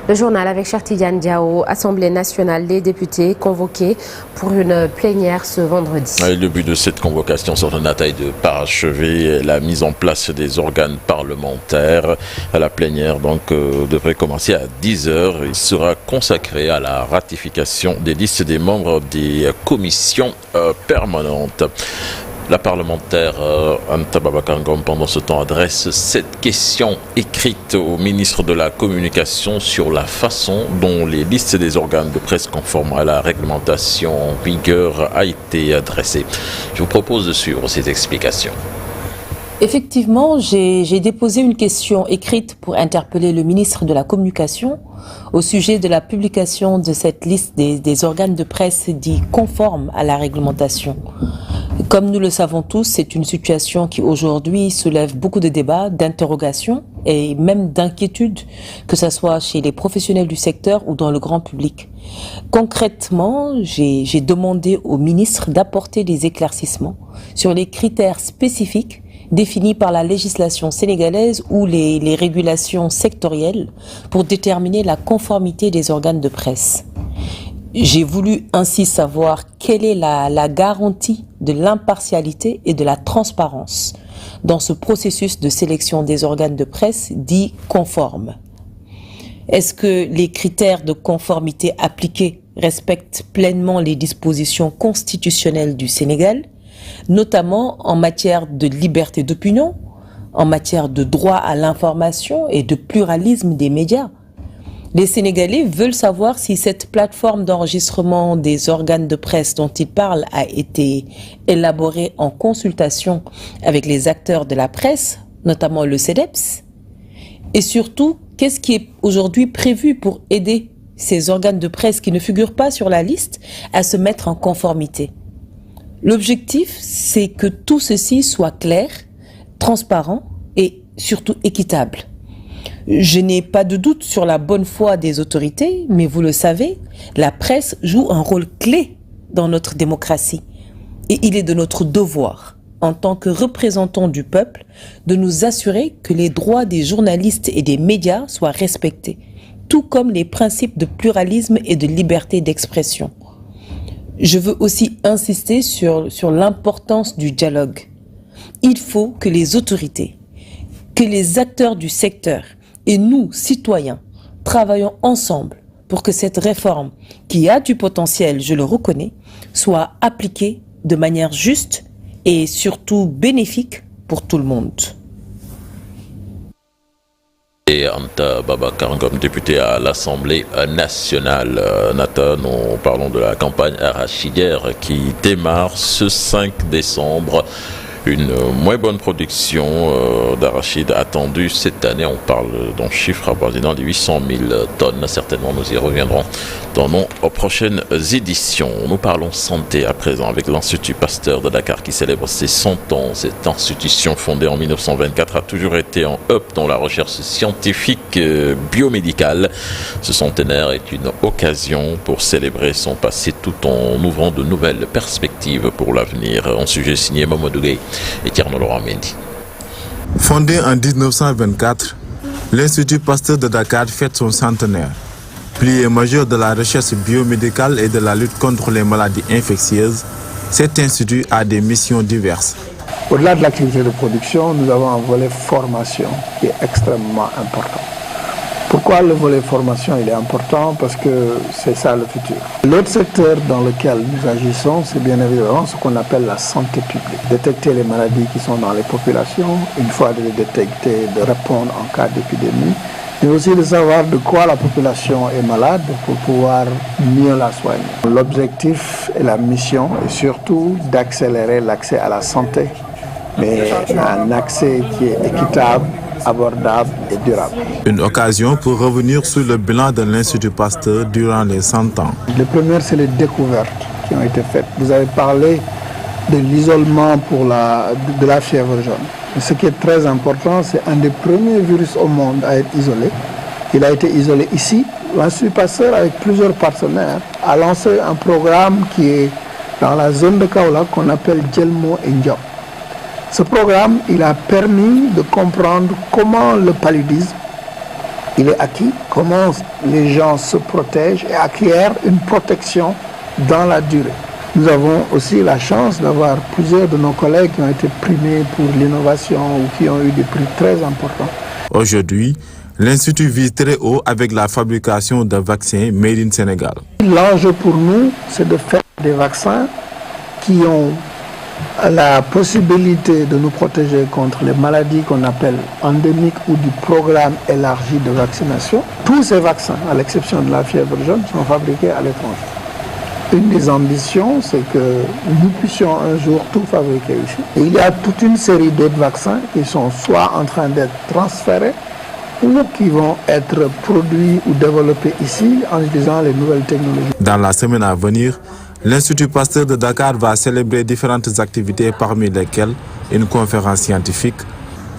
Le journal avec Chertidiane Diao, Assemblée nationale, les députés convoqués pour une plénière ce vendredi. Le but de cette convocation sur la taille de parachever la mise en place des organes parlementaires. La plénière devrait commencer à 10h. Il sera consacré à la ratification des listes des membres des commissions permanentes. La parlementaire Anta Babacar Ngom, pendant ce temps, adresse cette question écrite au ministre de la Communication sur la façon dont les listes des organes de presse conformes à la réglementation en vigueur a été adressée. Je vous propose de suivre ces explications. Effectivement, j'ai déposé une question écrite pour interpeller le ministre de la Communication au sujet de la publication de cette liste des organes de presse dits conformes à la réglementation. Comme nous le savons tous, c'est une situation qui aujourd'hui soulève beaucoup de débats, d'interrogations et même d'inquiétudes, que ce soit chez les professionnels du secteur ou dans le grand public. Concrètement, j'ai demandé au ministre d'apporter des éclaircissements sur les critères spécifiques définis par la législation sénégalaise ou les régulations sectorielles pour déterminer la conformité des organes de presse. J'ai voulu ainsi savoir quelle est la garantie de l'impartialité et de la transparence dans ce processus de sélection des organes de presse dits conformes. Est-ce que les critères de conformité appliqués respectent pleinement les dispositions constitutionnelles du Sénégal, notamment en matière de liberté d'opinion, en matière de droit à l'information et de pluralisme des médias? Les Sénégalais veulent savoir si cette plateforme d'enregistrement des organes de presse dont ils parlent a été élaborée en consultation avec les acteurs de la presse, notamment le CEDEPS. Et surtout, qu'est-ce qui est aujourd'hui prévu pour aider ces organes de presse qui ne figurent pas sur la liste à se mettre en conformité? L'objectif, c'est que tout ceci soit clair, transparent et surtout équitable. Je n'ai pas de doute sur la bonne foi des autorités, mais vous le savez, la presse joue un rôle clé dans notre démocratie. Et il est de notre devoir, en tant que représentants du peuple, de nous assurer que les droits des journalistes et des médias soient respectés, tout comme les principes de pluralisme et de liberté d'expression. Je veux aussi insister sur l'importance du dialogue. Il faut que les autorités, que les acteurs du secteur et nous, citoyens, travaillons ensemble pour que cette réforme, qui a du potentiel, je le reconnais, soit appliquée de manière juste et surtout bénéfique pour tout le monde. Et Anta Babacar Ngom, député à l'Assemblée nationale. Nathan, nous parlons de la campagne arachidière qui démarre ce 5 décembre. Une moins bonne production d'arachide attendue cette année. On parle d'un chiffre avoisinant les 800 000 tonnes. Certainement, nous y reviendrons dans nos prochaines éditions. Nous parlons santé à présent avec l'Institut Pasteur de Dakar qui célèbre ses 100 ans. Cette institution fondée en 1924 a toujours été en hub dans la recherche scientifique biomédicale. Ce centenaire est une occasion pour célébrer son passé tout en ouvrant de nouvelles perspectives pour l'avenir. Un sujet signé Mamadou Gueye et Tierno Laurent Mendy. Fondé en 1924, l'Institut Pasteur de Dakar fête son centenaire. Pilier majeur de la recherche biomédicale et de la lutte contre les maladies infectieuses, cet institut a des missions diverses. Au-delà de l'activité de production, nous avons un volet formation qui est extrêmement important. Pourquoi le volet formation il est important? Parce que c'est ça le futur. L'autre secteur dans lequel nous agissons, c'est bien évidemment ce qu'on appelle la santé publique. Détecter les maladies qui sont dans les populations, une fois de les détecter, de répondre en cas d'épidémie, mais aussi de savoir de quoi la population est malade pour pouvoir mieux la soigner. L'objectif et la mission est surtout d'accélérer l'accès à la santé, mais un accès qui est équitable, abordable et durable. Une occasion pour revenir sur le bilan de l'Institut Pasteur durant les 100 ans. Le premier, c'est les découvertes qui ont été faites. Vous avez parlé de l'isolement de la fièvre jaune. Et ce qui est très important, c'est un des premiers virus au monde à être isolé. Il a été isolé ici. L'Institut Pasteur, avec plusieurs partenaires, a lancé un programme qui est dans la zone de Kaolack qu'on appelle Djelmo et Ndiop. Ce programme, il a permis de comprendre comment le paludisme il est acquis. Comment les gens se protègent et acquièrent une protection dans la durée. Nous avons aussi la chance d'avoir plusieurs de nos collègues qui ont été primés pour l'innovation ou qui ont eu des prix très importants. Aujourd'hui, l'Institut vise très haut avec la fabrication de vaccins made in Sénégal. L'enjeu pour nous, c'est de faire des vaccins qui ont la possibilité de nous protéger contre les maladies qu'on appelle endémiques ou du programme élargi de vaccination. Tous ces vaccins, à l'exception de la fièvre jaune, sont fabriqués à l'étranger. Une des ambitions, c'est que nous puissions un jour tout fabriquer ici. Et il y a toute une série d'autres vaccins qui sont soit en train d'être transférés ou qui vont être produits ou développés ici en utilisant les nouvelles technologies. Dans la semaine à venir, l'Institut Pasteur de Dakar va célébrer différentes activités parmi lesquelles une conférence scientifique,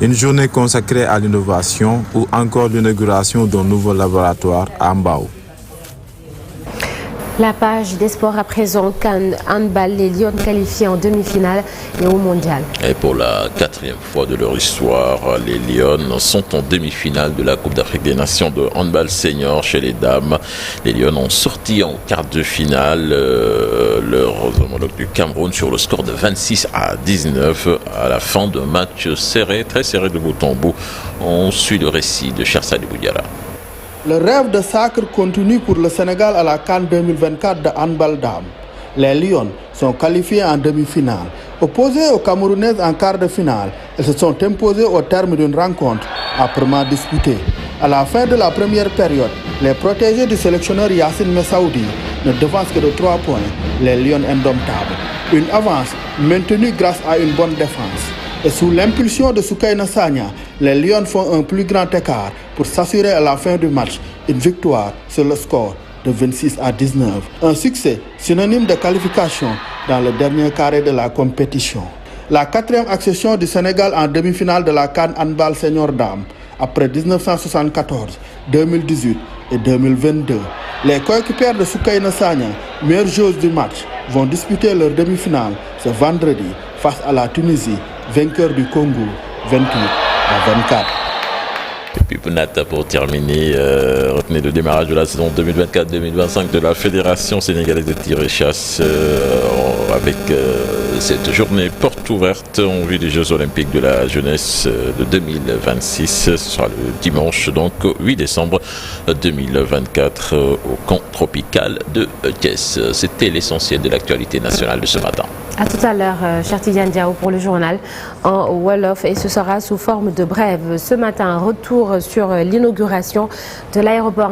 une journée consacrée à l'innovation ou encore l'inauguration d'un nouveau laboratoire à Mbao. La page des sports à présent, CAN handball, les Lions qualifiés en demi-finale et au mondial. Et pour la 4e fois de leur histoire, les Lions sont en demi-finale de la Coupe d'Afrique des Nations de handball senior chez les dames. Les Lions ont sorti en quart de finale leurs homologues du Cameroun sur le score de 26-19 à la fin d'un match serré, très serré de bout en bout. On suit le récit de Chersadi Boudiara. Le rêve de sacre continue pour le Sénégal à la CAN 2024 de handball dames. Les Lions sont qualifiés en demi-finale. Opposés aux Camerounaises en quart de finale, elles se sont imposées au terme d'une rencontre âprement disputée. À la fin de la première période, les protégés du sélectionneur Yacine Messaoudi ne devancent que de 3 points les Lions indomptables. Une avance maintenue grâce à une bonne défense. Et sous l'impulsion de Soukaina Sagna, les Lions font un plus grand écart pour s'assurer à la fin du match une victoire sur le score de 26-19. Un succès synonyme de qualification dans le dernier carré de la compétition. La 4e accession du Sénégal en demi-finale de la CAN handball senior dames après 1974, 2018 et 2022. Les coéquipières de Soukaina Sagna, meilleures joueuses du match, vont disputer leur demi-finale ce vendredi face à la Tunisie, vainqueur du Congo, 28-24. Et puis pour terminer, retenez le démarrage de la saison 2024-2025 de la Fédération sénégalaise de tir et chasse avec cette journée porte ouverte en vue des Jeux Olympiques de la jeunesse de 2026. Ce sera le dimanche, donc 8 décembre 2024 au camp tropical de Thiès. C'était l'essentiel de l'actualité nationale de ce matin. À tout à l'heure, cher Tidiane Diao pour le journal en Wolof et ce sera sous forme de brève. Ce matin, retour sur l'inauguration de l'aéroport